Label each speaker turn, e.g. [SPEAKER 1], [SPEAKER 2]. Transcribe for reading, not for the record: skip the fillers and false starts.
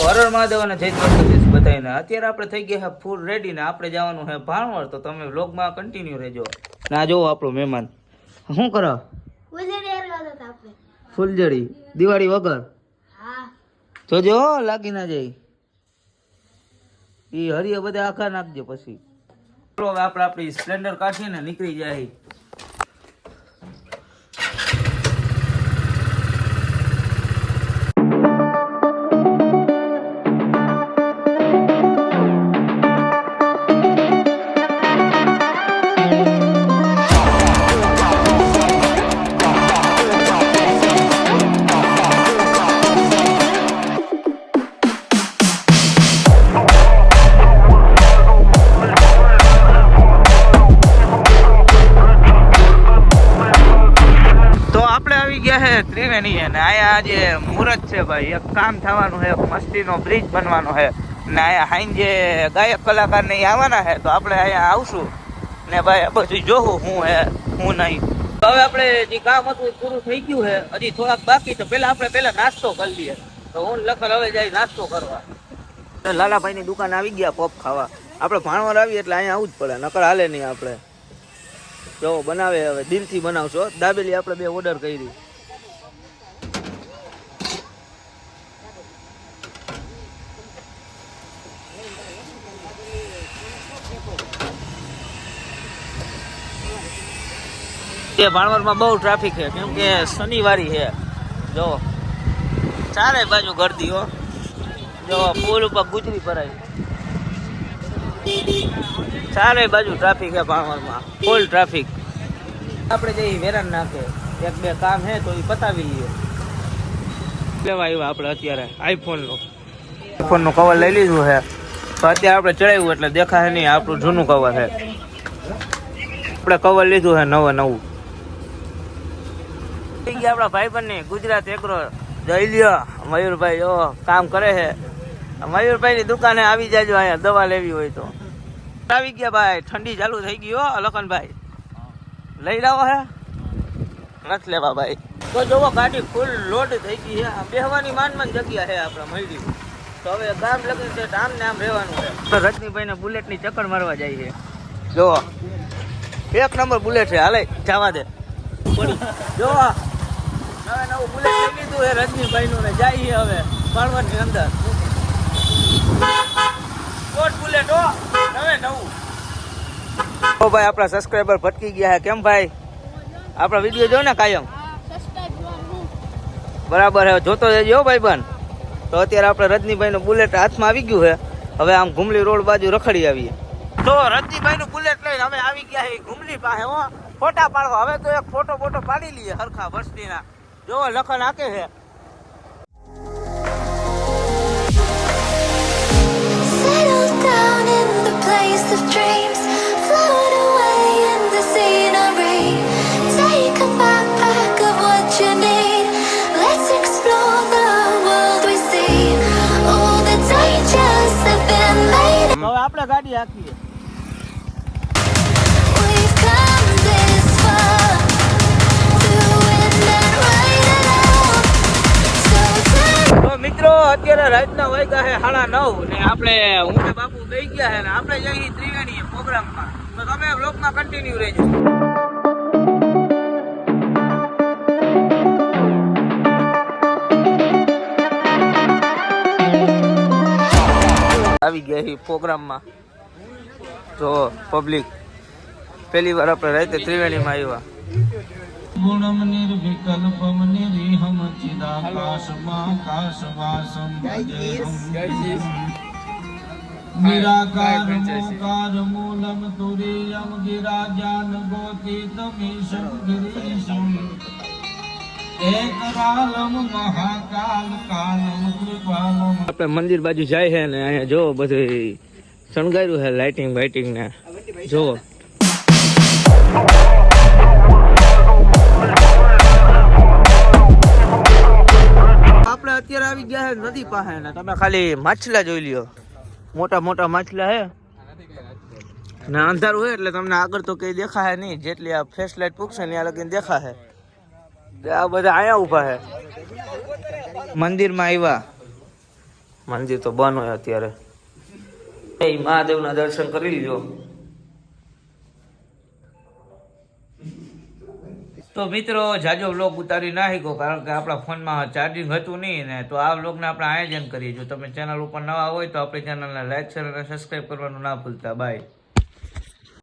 [SPEAKER 1] હરર મહાદેવ અને જય દ્વારકાધીશ બધાને. અત્યારે આપણે થઈ ગયા છે ફૂલ રેડી ને આપણે જવાનું છે ભાણવડ. તો તમે વ્લોગમાં કન્ટિન્યુ રહેજો. ના જો આપણો મહેમાન શું કરો? ફૂલજડી દિવાળી વગર જોજો લાગી ના જાય. એ હરિયે બધા આખા નાખજો પછી. હવે આપણે આપણી સ્પ્લેન્ડર કાઢીએ ને નીકળી જાય. ત્રિવેણી અને આયા આજે મુહૂર્ત છે ભાઈ. એક કામ થવાનું છે, મસ્તીનો બ્રિજ બનવાનો છે ને આયા હાઈન જે ગાયક કલાકાર ને આવવાના છે. તો આપણે અહીંયા આવશું ને ભાઈ પછી જોવું શું હે શું નહીં. હવે આપણે જે કામ હતું પૂરું થઈ ગયું છે, હજી થોડાક બાકી છે. આપણે નાસ્તો કરી લઈએ. તો હું લખન હવે જાય નાસ્તો કરવા. લાલાભાઈ ની દુકાન આવી ગયા પોપ ખાવા. આપણે ભાણવર આવીએ એટલે અહીંયા આવવું જ પડે, નકર હાલે નહીં. આપણે જો બનાવે હવે દિલથી બનાવશો. દાબેલી આપણે 2 ઓર્ડર કરી. એ ભાણવરમાં બહુ ટ્રાફિક છે કેમ કે શનિવારી છે. જો ચારે બાજુ ગરદી હો. જો પુલ ઉપર ગુજરી ભરાય. ચારે બાજુ ટ્રાફિક છે ભાણવરમાં, ફૂલ ટ્રાફિક. આપણે જઈ વેરાન નાખે 1-2 કામ છે તો એ પતાવી લઈએ. લેવા આવ્યા આપણે અત્યારે આઈફોનનું કવર લઈ લીધું છે. તો અત્યારે આપણે ચડાવ્યું એટલે દેખાય નહીં. આપણું જૂનું કવર છે. આપણે કવર લીધું છે નવું. આપણા ભાઈબંધ ની ગુજરાત એગ્રો જઈ લ્યો. મયુરભાઈ જો કામ કરે છે. મયુરભાઈ ની દુકાને આવી જાજો. અહીંયા દવા લેવી હોય તો આવી ગયા ભાઈ. ઠંડી ચાલુ થઈ ગઈ હો લખનભાઈ. લઈ લાવો હે નથી લેવા ભાઈ. તો જોવો ગાડી ફૂલ લોડ થઈ ગઈ છે. બેહવાની માન જગ્યા છે આપણે મળી. તો હવે ગામ લગન છે, આમ ને આમ રહેવાનું છે. તો રજનીભાઈ ને બુલેટ ની ચક્કર મારવા જાય છે. જો 1 નંબર બુલેટ છે. હાલે જવા દે. જો નવું બુલેટ લઈ લીધું છે રજનીભાઈ નું ને જાય હવે ભાણવડ ની અંદર. બુલેટ હો નવું. ઓ ભાઈ આપણા સબસ્ક્રાઇબર ભટકી ગયા છે. કેમ ભાઈ આપણા વિડીયો જો ને કાયમ બરાબર છે, જોતો જજો ભાઈબંધ. તો અત્યારે આપણે રજનીભાઈ નું બુલેટ હાથમાં આવી ગયું છે. હવે આમ ઘુમલી રોડ બાજુ રખડી આવીએ. તો રજનીભાઈ નું બુલેટ લઈને અમે આવી ગયા છે ઘુમલી પાસે. હો ફોટા પાડવા. હવે તો એક ફોટો પાડી લઈએ હરખા વસ્તીના. જો લખન આકે છે. હવે આપણે ગાડી હાકીએ. મિત્રો અત્યારે રાતના વાગ્યા છે 9:30 ને આપણે હું ને બાપુ ગઈ ગયા છે ને આપણે જઈએ ત્રિવેણી પ્રોગ્રામમાં. તો તમે બ્લોગમાં કન્ટિન્યુ રહેજો. આવી ગયા છે પ્રોગ્રામમાં. જો પબ્લિક પહેલી વાર આપણે રાતે ત્રિવેણીમાં આવ્યા. ગુણમ નિર્વિકલ્પમ નિરીહમ ચિદાકાશમાકાશવાસમ નિરાકાર મોકાર મૂલમ તુરીયમ ગિરાજાન ગોતીતમીશમ ગિરીશમ એકરાલમ મહાકાલ કાલમ કૃપાલમ. આપણે મંદિર બાજુ જાય છે ને અહીંયા જો બધું શણગાર્યું છે લાઇટિંગ ને જો. આપણે અત્યારે આવી ગયા છે નદી પાસે ને તમે ખાલી માછલા જોઈ લ્યો. મોટા માછલા હે ને અંધારું હોય એટલે તમને આગળ તો કઈ દેખાય નહીં. જેટલી આ ફ્લેશ લાઇટ પૂછશે ને ત્યાં લગીને દેખાશે. આ બધા અહીંયા ઉભા છે મંદિરમાં આવ્યા મંદિર તો બંધ હોય અત્યારે. એ મહાદેવના દર્શન કરી લીજો. તો મિત્રો જાજો વ્લોગ ઉતારી ના શીખો, કારણ કે આપણા ફોનમાં ચાર્જિંગ હતું નહીં ને. તો આ વ્લોગને આપણે આયોજન કરીએ. જો તમે ચેનલ ઉપર નવા હોય તો આપણી ચેનલને લાઈક શેર અને સબસ્ક્રાઈબ કરવાનું ના ભૂલતા. બાય.